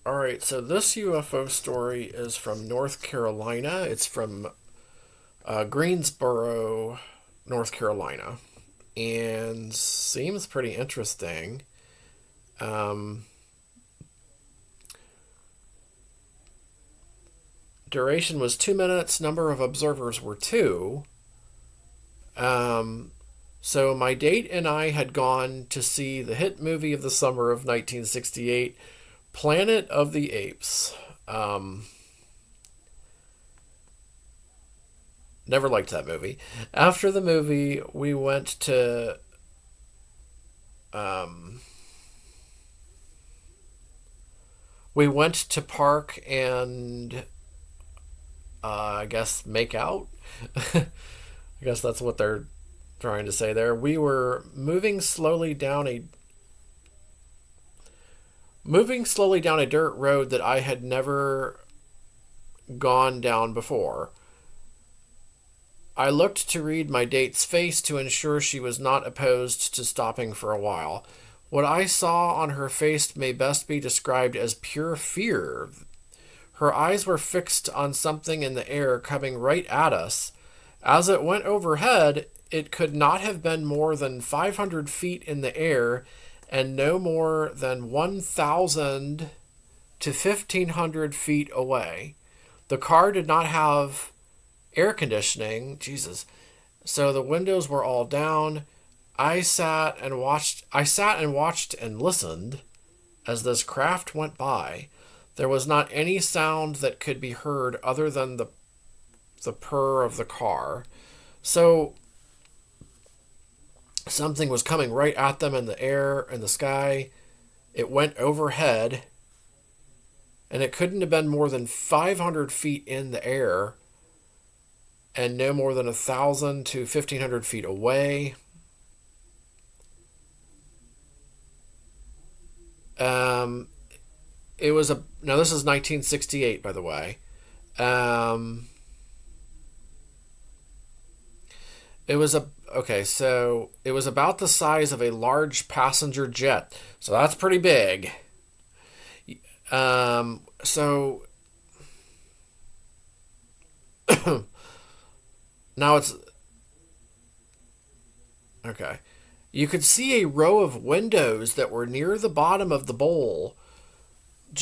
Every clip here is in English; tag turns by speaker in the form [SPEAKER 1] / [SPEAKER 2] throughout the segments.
[SPEAKER 1] All right, so this UFO story is from North Carolina. It's from Greensboro, North Carolina, and seems pretty interesting. Um, Duration was 2 minutes. Number of observers were two. Um, so my date and I had gone to see the hit movie of the summer of 1968, Planet of the Apes. Um, Never liked that movie. After the movie, um, we went to park and I guess make out. I guess that's what they're trying to say there. We were moving slowly down a dirt road that I had never gone down before. I looked to read my date's face to ensure she was not opposed to stopping for a while. What I saw on her face may best be described as pure fear. Her eyes were fixed on something in the air coming right at us. As it went overhead, it could not have been more than 500 feet in the air and no more than 1,000 to 1,500 feet away. The car did not have air conditioning. Jesus. So the windows were all down. I sat and watched and listened as this craft went by. There was not any sound that could be heard other than the purr of the car. So something was coming right at them in the air, in the sky. It went overhead, and it couldn't have been more than 500 feet in the air and no more than 1,000 to 1,500 feet away. Um, it was a Now this is 1968, by the way. Um, it was a Okay, so it was about the size of a large passenger jet, so that's pretty big. So now it's okay. You could see a row of windows that were near the bottom of the bowl.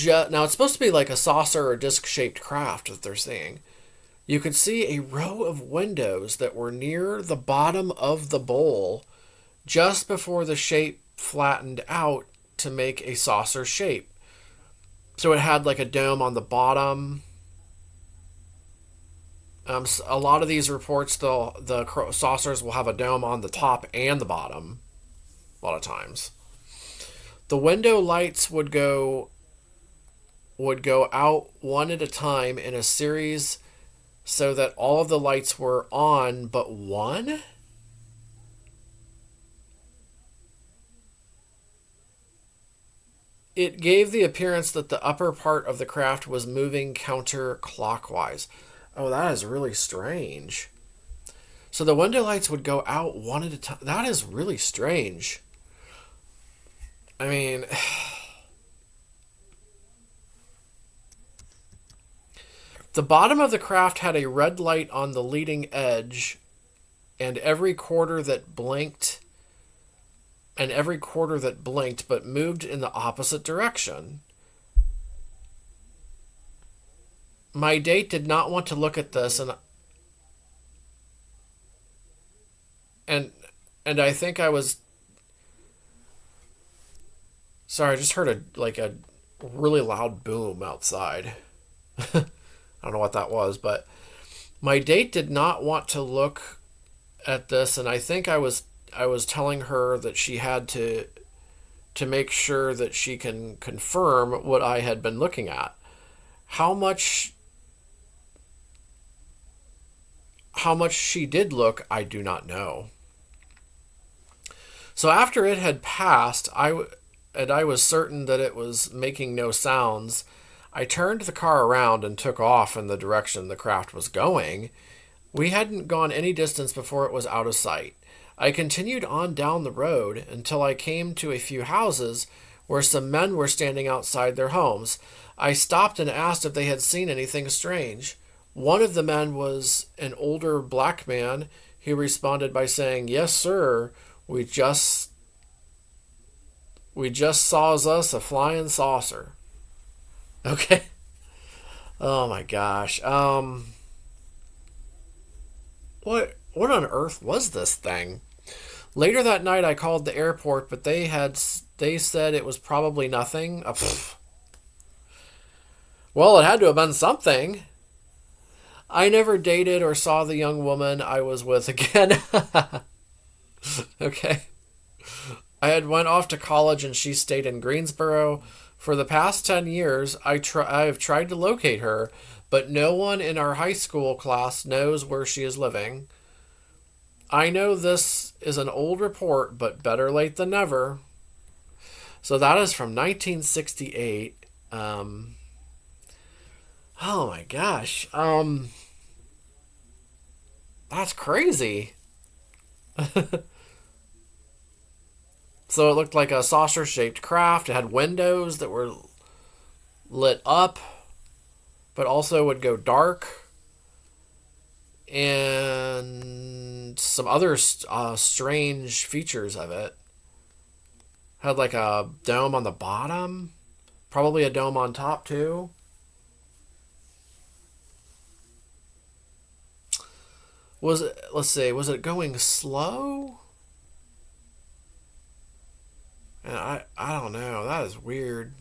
[SPEAKER 1] Now it's supposed to be like a saucer or disc-shaped craft that they're seeing. You could see a row of windows that were near the bottom of the bowl just before the shape flattened out to make a saucer shape. So it had like a dome on the bottom. A lot of these reports, the saucers will have a dome on the top and the bottom. A lot of times, the window lights would go out one at a time in a series, so that all of the lights were on but one. It gave the appearance that the upper part of the craft was moving counterclockwise. Oh, that is really strange. So the window lights would go out one at a time. That is really strange. I mean, the bottom of the craft had a red light on the leading edge, and every quarter that blinked but moved in the opposite direction. My date did not want to look at this, and and I think I was sorry. I just heard a really loud boom outside. I don't know what that was, but my date did not want to look at this, and I think I was telling her that she had to make sure that she can confirm what I had been looking at. How much how much she did look, I do not know. So after it had passed, and I was certain that it was making no sounds, I turned the car around and took off in the direction the craft was going. We hadn't gone any distance before it was out of sight. I continued on down the road until I came to a few houses where some men were standing outside their homes. I stopped and asked if they had seen anything strange. One of the men was an older black man. He responded by saying, "Yes, sir. We just saw us a flying saucer." Okay. Oh my gosh. What on earth was this thing? Later that night, I called the airport, but they said it was probably nothing. Well, it had to have been something. I never dated or saw the young woman I was with again. Okay. I had went off to college and she stayed in Greensboro. For the past 10 years, I've tried to locate her, but no one in our high school class knows where she is living. I know this is an old report, but better late than never. So that is from 1968. Oh my gosh. That's crazy. So it looked like a saucer-shaped craft. It had windows that were lit up, but also would go dark. And some other strange features of it. Had like a dome on the bottom. Probably a dome on top, too. Let's see, was it going slow? And I don't know. That is weird.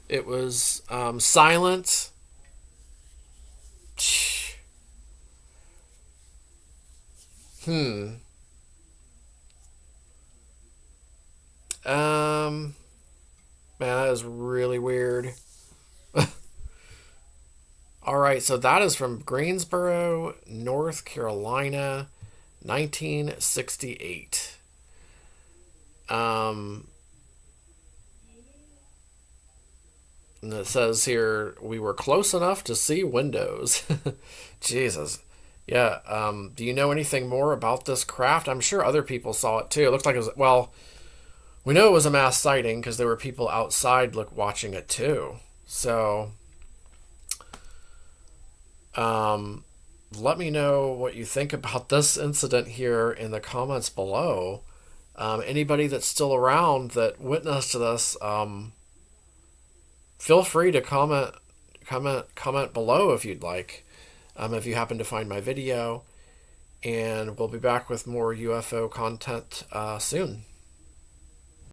[SPEAKER 1] It was silent. Hmm. Man, that is really weird. All right, so that is from Greensboro, North Carolina, 1968. And it says here, we were close enough to see windows. Jesus. Yeah. Do you know anything more about this craft? I'm sure other people saw it too. It looked like it was, well, we know it was a mass sighting because there were people outside watching it too. So, let me know what you think about this incident here in the comments below. Anybody that's still around that witnessed this, feel free to comment below if you'd like. If you happen to find my video, and we'll be back with more UFO content soon.